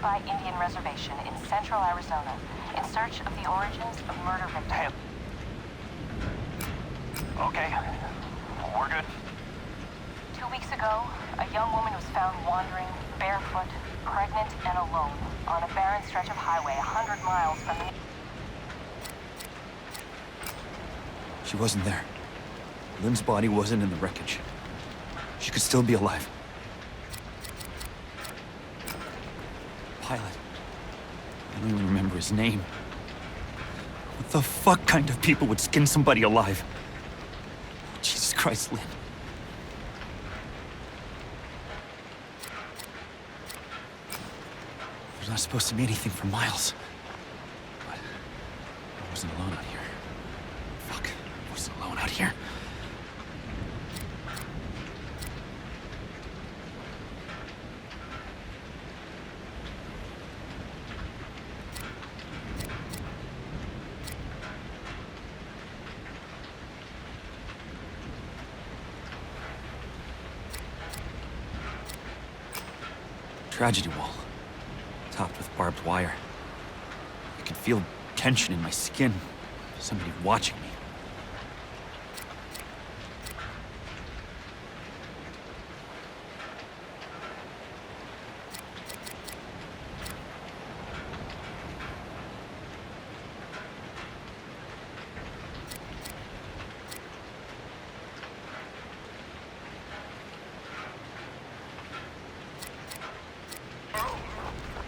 nearby Indian reservation in central Arizona in search of the origins of murder victims. Okay, we're good. 2 weeks ago, a young woman was found wandering, barefoot, pregnant, and alone on a barren stretch of highway 100 miles from the... She wasn't there. Lynn's body wasn't in the wreckage. She could still be alive. Pilot. I don't even remember his name. What the fuck kind of people would skin somebody alive? Jesus Christ, Lynn. There's not supposed to be anything for miles. But I wasn't alone out here. Fuck, I wasn't alone out here. Tragedy wall, topped with barbed wire. I could feel tension in my skin. Somebody watching me.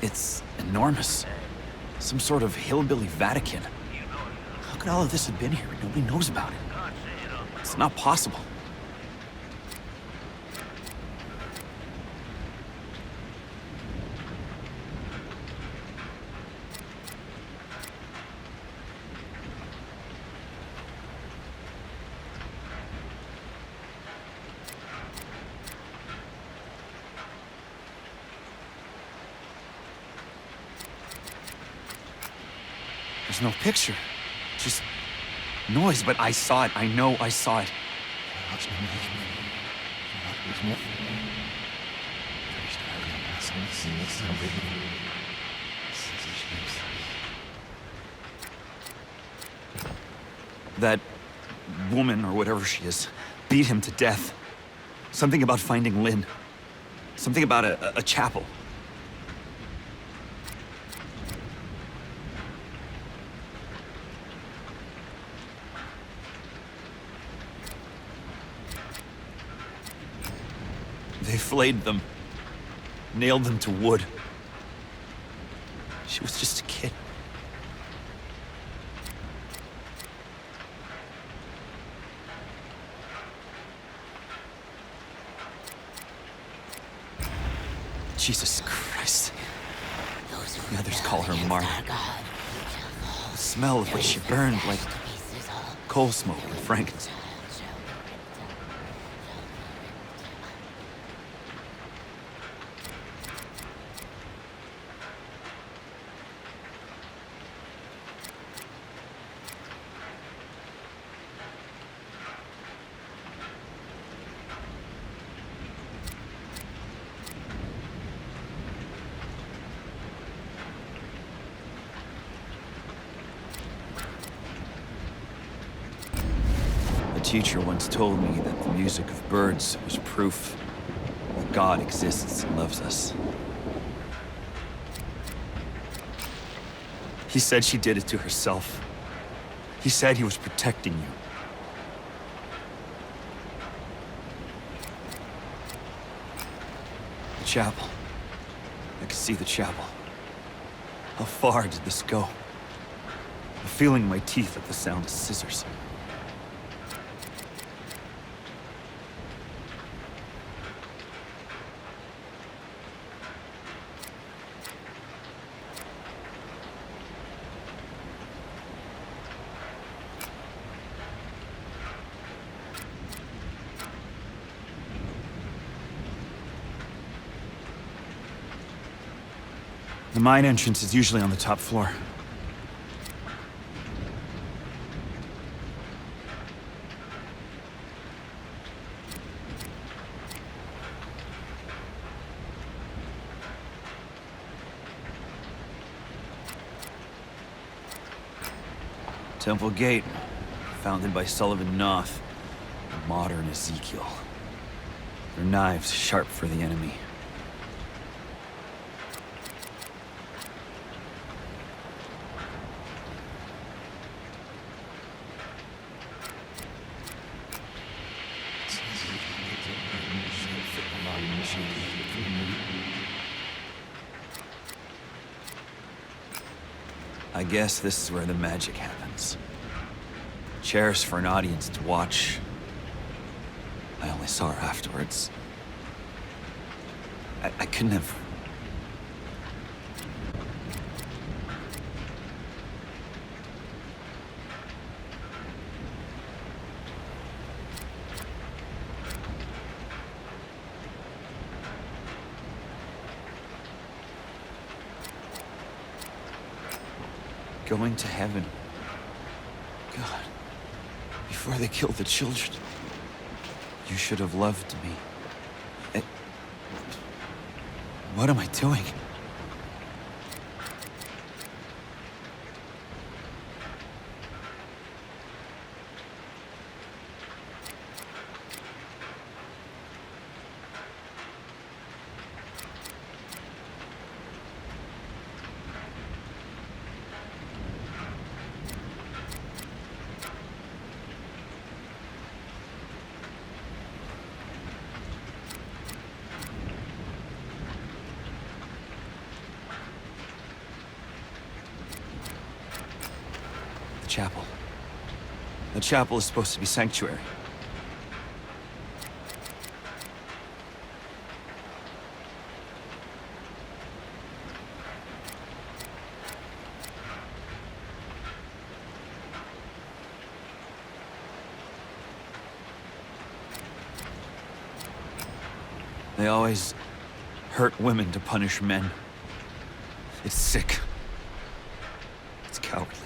It's enormous. Some sort of hillbilly Vatican. How could all of this have been here and nobody knows about it? It's not possible. There's no picture. Just noise, but I saw it. I know I saw it. That woman, or whatever she is, beat him to death. Something about finding Lynn. Something about a chapel. They flayed them, nailed them to wood. She was just a kid. Jesus Christ. The others call her martyr. The smell of what she burned like coal smoke or frankincense. A teacher once told me that the music of birds was proof that God exists and loves us. He said she did it to herself. He said he was protecting you. The chapel. I could see the chapel. How far did this go? I'm feeling my teeth at the sound of scissors. The mine entrance is usually on the top floor. Temple Gate, founded by Sullivan Noth, a modern Ezekiel. Their knives sharp for the enemy. I guess this is where the magic happens. Chairs for an audience to watch. I only saw her afterwards. I couldn't have... Going to heaven. God. Before they killed the children. You should have loved me. What am I doing? Chapel. The chapel is supposed to be sanctuary. They always hurt women to punish men. It's sick. It's cowardly.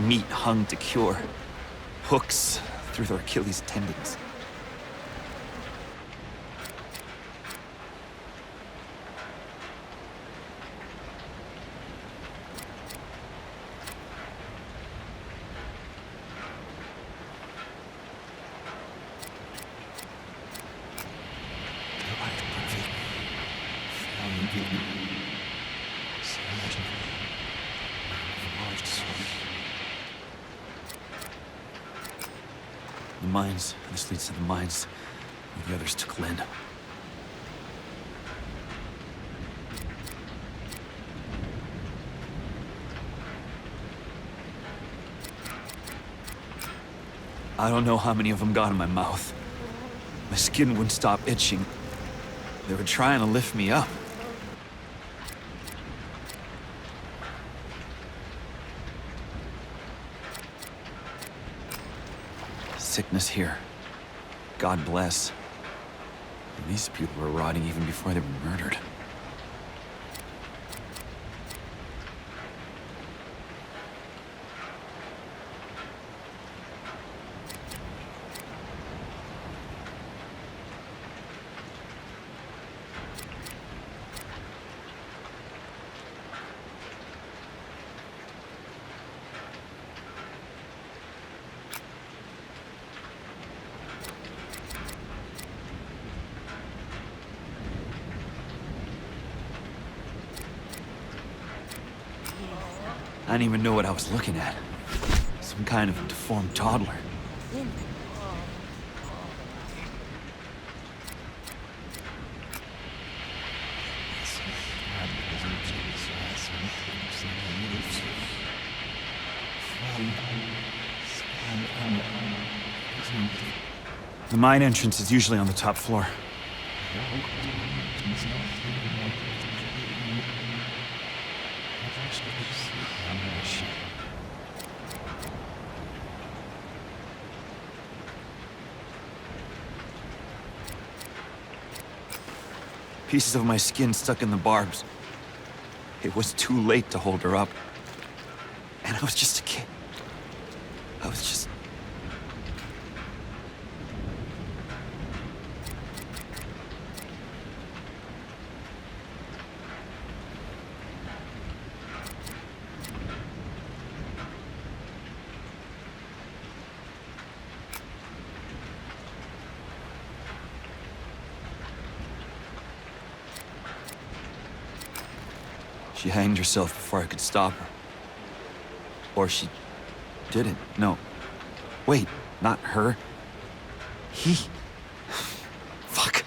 Meat hung to cure. Hooks through their Achilles tendons. The mines. This leads to the mines where the others took Lynn. I don't know how many of them got in my mouth. My skin wouldn't stop itching. They were trying to lift me up. Sickness here. God bless. And these people were rotting even before they were murdered. I didn't even know what I was looking at. Some kind of deformed toddler. The mine entrance is usually on the top floor. Pieces of my skin stuck in the barbs. It was too late to hold her up. And I was just a kid. I was just... She hanged herself before I could stop her. Or she didn't. No. Wait, not her. He. Fuck.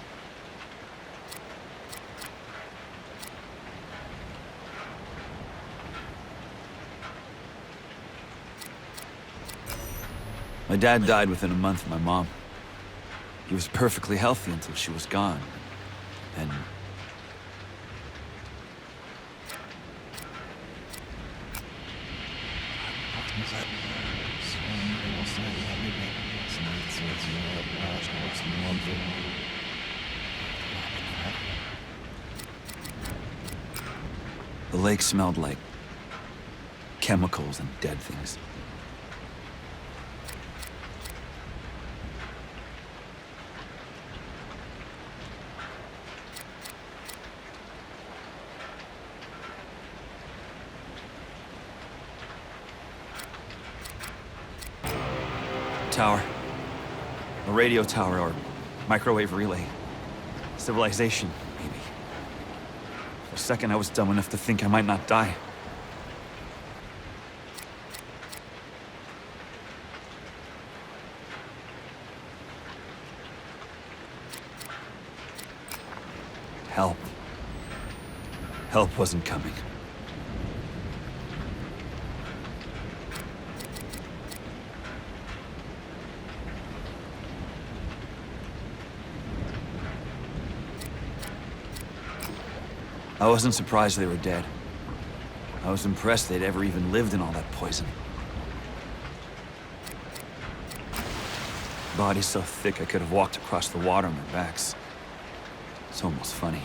My dad died within a month of my mom. He was perfectly healthy until she was gone. And... the lake smelled like chemicals and dead things. Tower. A radio tower or microwave relay. Civilization, maybe. For a second, I was dumb enough to think I might not die. Help. Help wasn't coming. I wasn't surprised they were dead. I was impressed they'd ever even lived in all that poison. Bodies so thick I could have walked across the water on their backs. It's almost funny.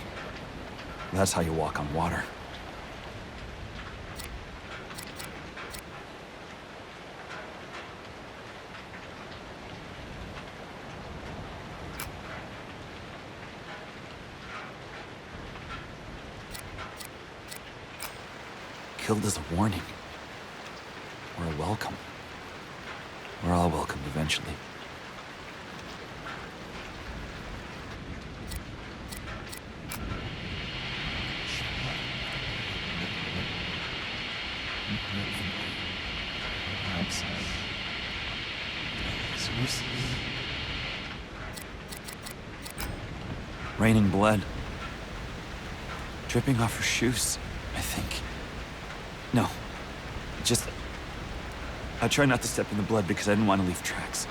That's how you walk on water. Killed as a warning. Or a welcome. We're all welcomed eventually. Raining blood. Dripping off her shoes, I think. No. Just... I tried not to step in the blood because I didn't want to leave tracks.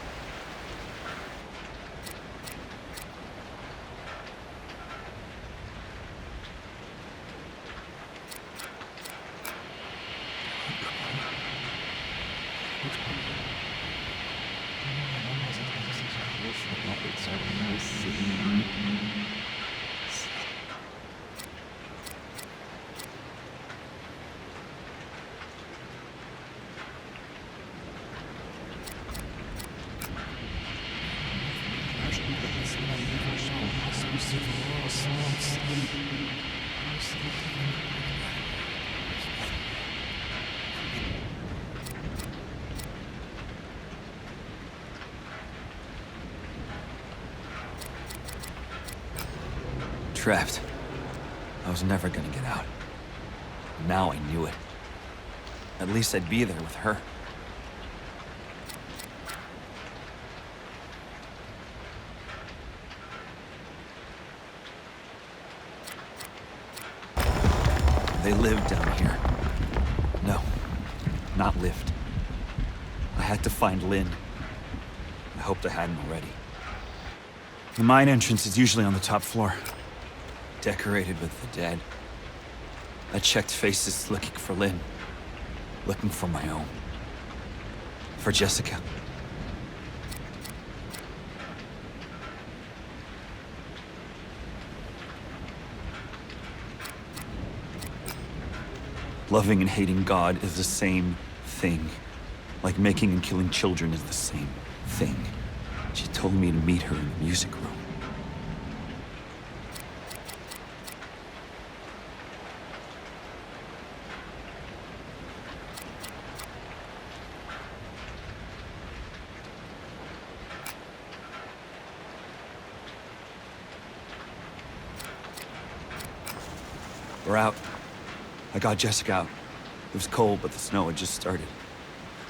Trapped. I was never gonna get out. Now I knew it. At least I'd be there with her. They lived down here. No, not lived. I had to find Lynn. I hoped I hadn't already. The mine entrance is usually on the top floor. Decorated with the dead. I checked faces looking for Lynn. Looking for my own. For Jessica. Loving and hating God is the same thing. Like making and killing children is the same thing. She told me to meet her in the music room. We're out. I got Jessica out. It was cold, but the snow had just started.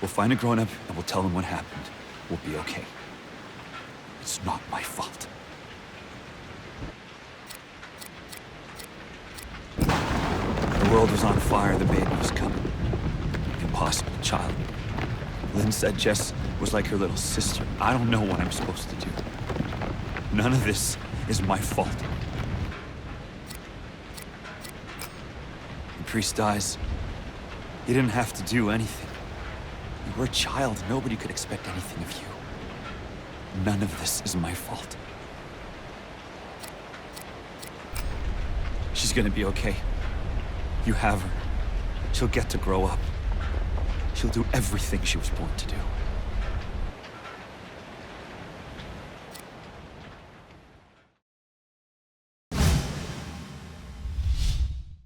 We'll find a grown-up and we'll tell them what happened. We'll be okay. It's not my fault. The world was on fire, the baby was coming. Impossible child. Lynn said Jess was like her little sister. I don't know what I'm supposed to do. None of this is my fault. The priest dies. He didn't have to do anything. You were a child. Nobody could expect anything of you. None of this is my fault. She's gonna be okay. You have her. She'll get to grow up. She'll do everything she was born to do.